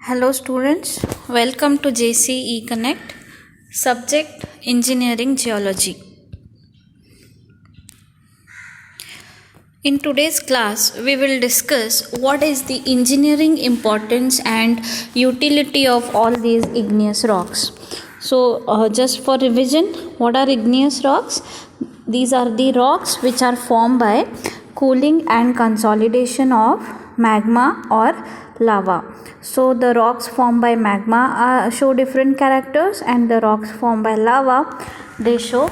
Hello students, welcome to JCE Connect. Subject Engineering Geology. In today's class, we will discuss what is the engineering importance and utility of all these igneous rocks. So, just for revision, what are igneous rocks? These are the rocks which are formed by cooling and consolidation of magma or lava. So the rocks formed by magma show different characters, and the rocks formed by lava, they show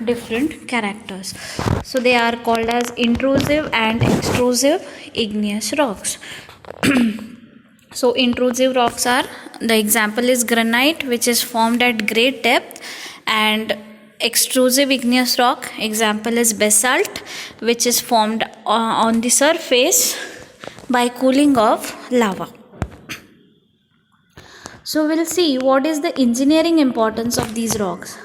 different characters. So they are called as intrusive and extrusive igneous rocks. So intrusive rocks are, the example is granite, which is formed at great depth, and extrusive igneous rock example is basalt, which is formed on the surface by cooling of lava. So we'll see what is the engineering importance of these rocks.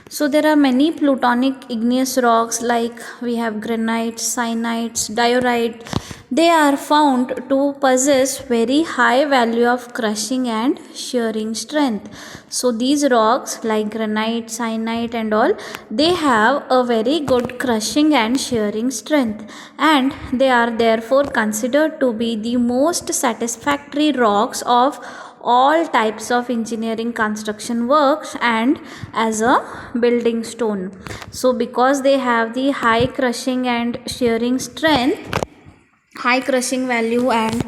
So there are many plutonic igneous rocks, like we have granite, syenites, diorite. They are found to possess very high value of crushing and shearing strength. So these rocks like granite, syenite and all, they have a very good crushing and shearing strength, and they are therefore considered to be the most satisfactory rocks of all types of engineering construction works and as a building stone. So because they have the high crushing and shearing strength, high crushing value and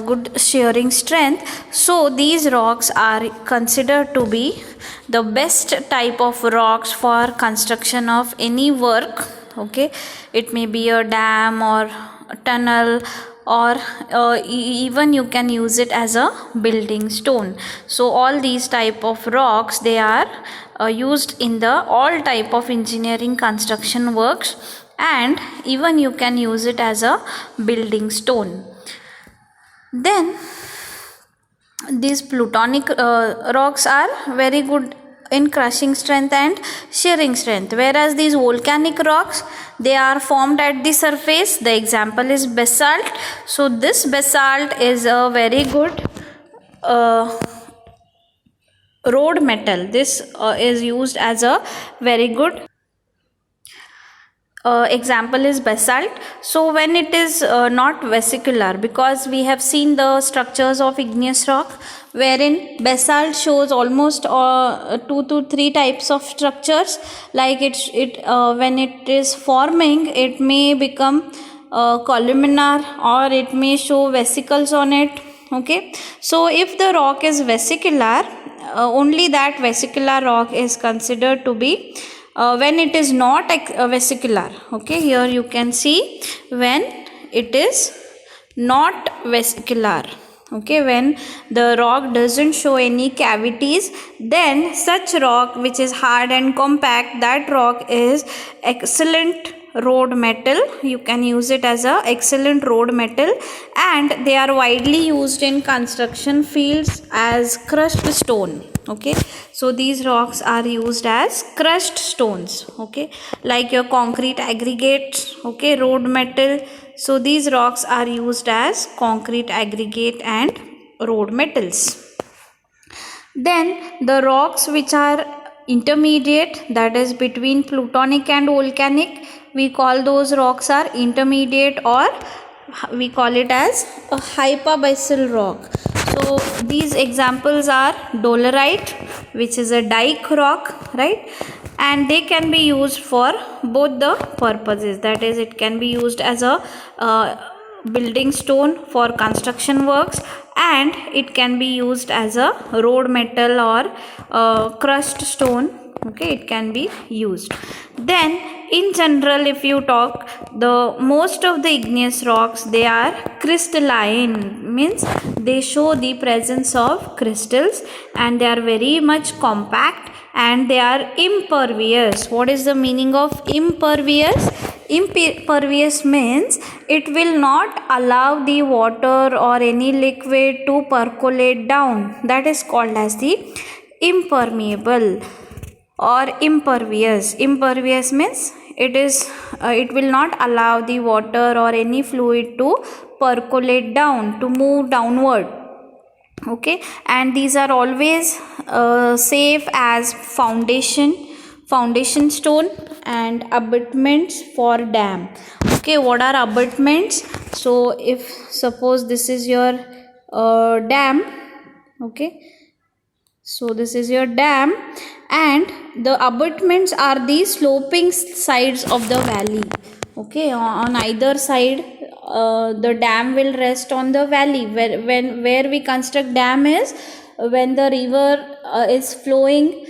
good shearing strength, so these rocks are considered to be the best type of rocks for construction of any work. Okay, it may be a dam or a tunnel, or even you can use it as a building stone. So all these type of rocks, they are used in the all type of engineering construction works, and even you can use it as a building stone. Then these plutonic rocks are very good in crushing strength and shearing strength, whereas these volcanic rocks, they are formed at the surface. The example is basalt. So this basalt is a very good road metal. This is used as a very good example is basalt. So when it is not vesicular, because we have seen the structures of igneous rock wherein basalt shows almost 2 to 3 types of structures, like when it is forming, it may become columnar, or it may show vesicles on it. Okay, so if the rock is vesicular, only that vesicular rock is considered to be when it is not vesicular. Okay, here you can see when it is not vesicular. Okay, when the rock doesn't show any cavities, then such rock which is hard and compact, that rock is excellent road metal. You can use it as a excellent road metal, and they are widely used in construction fields as crushed stone. Okay, so these rocks are used as crushed stones. Okay, like your concrete aggregates. Okay, road metal. So these rocks are used as concrete aggregate and road metals. Then the rocks which are intermediate, that is between plutonic and volcanic, we call those rocks are intermediate, or we call it as a hypabyssal rock. So these examples are dolerite, which is a dike rock, right? And they can be used for both the purposes, that is, it can be used as a building stone for construction works, and it can be used as a road metal or crushed stone. Okay, it can be used. Then in general, if you talk, the most of the igneous rocks, they are crystalline, means they show the presence of crystals, and they are very much compact, and they are impervious. What is the meaning of impervious? Impervious means it will not allow the water or any liquid to percolate down. That is called as the impermeable or impervious. Impervious means it will not allow the water or any fluid to percolate down, to move downward. Okay, and these are always safe as foundation stone and abutments for dam. Okay, what are abutments? So if suppose this is your dam, okay, so this is your dam, and the abutments are the sloping sides of the valley. Okay, on either side the dam will rest on the valley. Where we construct dam is when the river is flowing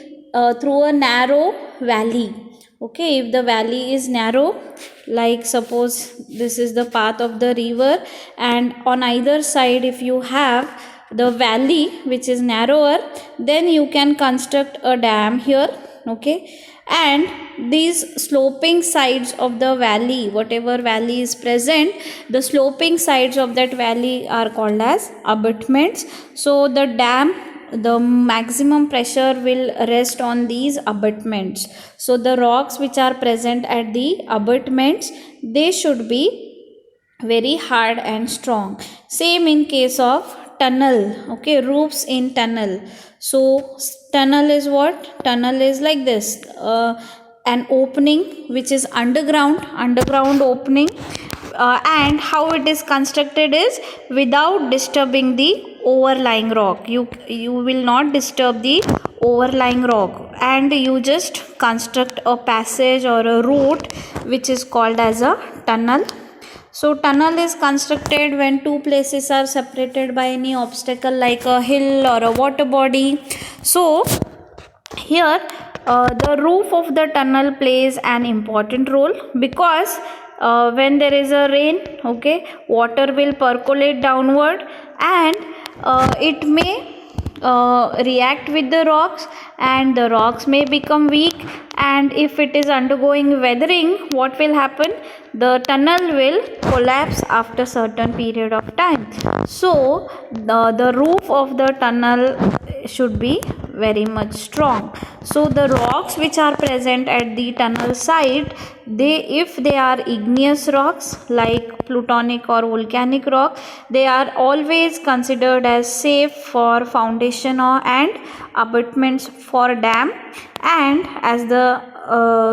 through a narrow valley. Okay, if the valley is narrow, like suppose this is the path of the river, and on either side if you have the valley which is narrower, then you can construct a dam here. Okay, and these sloping sides of the valley, whatever valley is present, the sloping sides of that valley are called as abutments. So the dam, the maximum pressure will rest on these abutments. So the rocks which are present at the abutments, they should be very hard and strong. Same in case of tunnel. Okay, roofs in tunnel. So tunnel is what? Tunnel is like this, an opening which is underground opening, and how it is constructed is without disturbing the overlying rock. You will not disturb the overlying rock, and you just construct a passage or a route which is called as a tunnel. So tunnel is constructed when two places are separated by any obstacle like a hill or a water body. So here the roof of the tunnel plays an important role, because when there is a rain, okay, water will percolate downward, and it may react with the rocks, and the rocks may become weak, and if it is undergoing weathering, what will happen? The tunnel will collapse after certain period of time. So the roof of the tunnel should be very much strong. So the rocks which are present at the tunnel site, if they are igneous rocks like plutonic or volcanic rock, they are always considered as safe for foundation and abutments for dam, and as the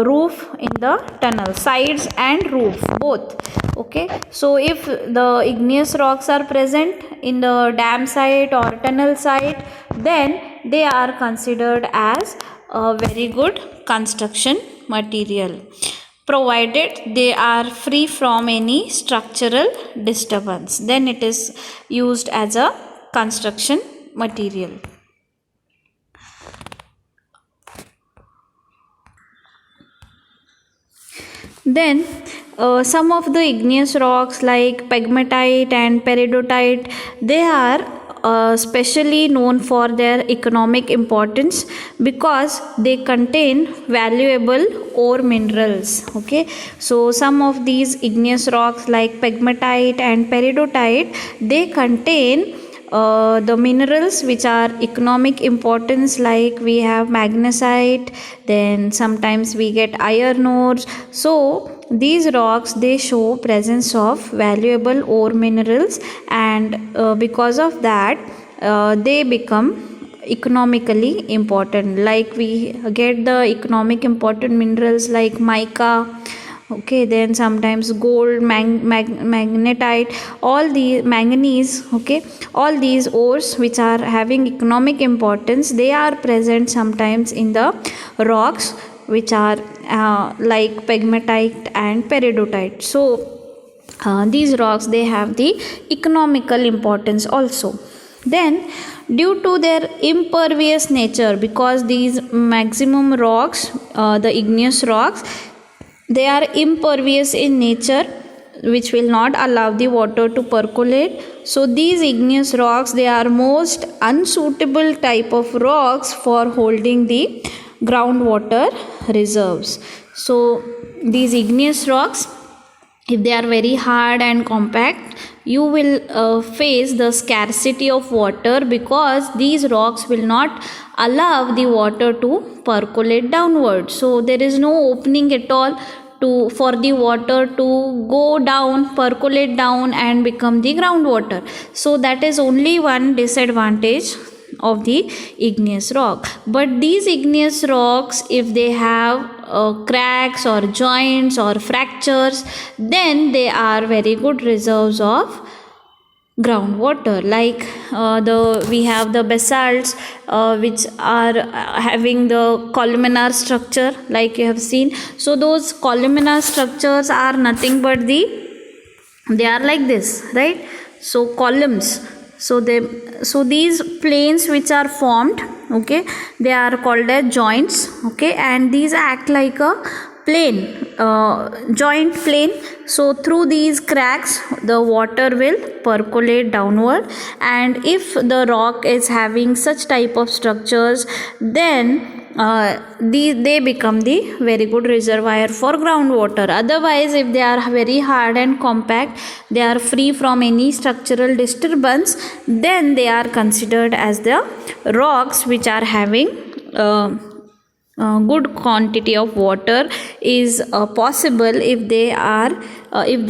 roof in the tunnel, sides and roof both. Okay, so if the igneous rocks are present in the dam site or tunnel site, then they are considered as a very good construction material, provided they are free from any structural disturbance. Then it is used as a construction material. Then some of the igneous rocks like pegmatite and peridotite, they are specially known for their economic importance because they contain valuable ore minerals. Okay, so some of these igneous rocks like pegmatite and peridotite, they contain the minerals which are economic importance, like we have magnesite, then sometimes we get iron ores. So these rocks, they show presence of valuable ore minerals, and because of that they become economically important. Like we get the economic important minerals like mica, okay, then sometimes gold, magnetite, all the manganese, okay, all these ores which are having economic importance, they are present sometimes in the rocks which are like pegmatite and peridotite. So these rocks, they have the economical importance also. Then due to their impervious nature, because these maximum rocks, the igneous rocks, they are impervious in nature, which will not allow the water to percolate. So these igneous rocks, they are most unsuitable type of rocks for holding the groundwater reserves. So these igneous rocks, if they are very hard and compact, you will face the scarcity of water, because these rocks will not allow the water to percolate downward. So there is no opening at all for the water to go down, percolate down and become the groundwater. So that is only one disadvantage of the igneous rock. But these igneous rocks, if they have cracks or joints or fractures, then they are very good reserves of groundwater. Like we have the basalts which are having the columnar structure, like you have seen. So those columnar structures are nothing but they are like this, right? So columns. So these planes which are formed, okay, they are called as joints, okay, and these act like a plane, joint plane. So through these cracks the water will percolate downward, and if the rock is having such type of structures, then they become the very good reservoir for groundwater. Otherwise, if they are very hard and compact, they are free from any structural disturbance, then they are considered as the rocks which are having good quantity of water is possible if they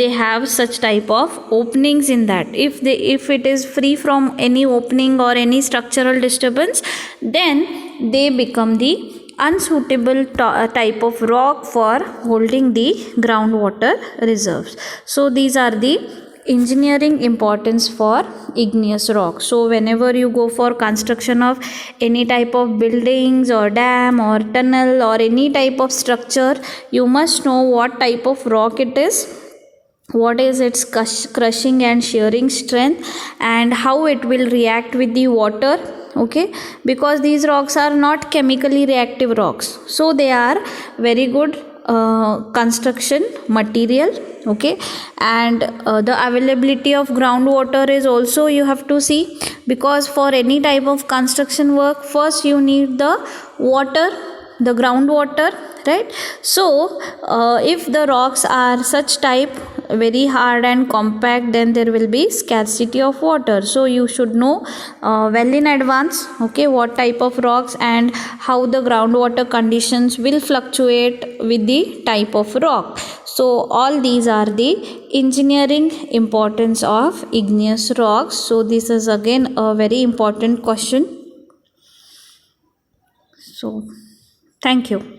have such type of openings in that. If it is free from any opening or any structural disturbance, then they become the unsuitable type of rock for holding the groundwater reserves. So these are the engineering importance for igneous rock. So whenever you go for construction of any type of buildings or dam or tunnel or any type of structure, you must know what type of rock it is, what is its crushing and shearing strength, and how it will react with the water, okay, because these rocks are not chemically reactive rocks, so they are very good construction material, okay. And the availability of groundwater is also you have to see, because for any type of construction work, first you need the water, the groundwater, right? So if the rocks are such type, very hard and compact, then there will be scarcity of water. So you should know well in advance, okay, what type of rocks and how the groundwater conditions will fluctuate with the type of rock. So all these are the engineering importance of igneous rocks. So this is again a very important question. So thank you.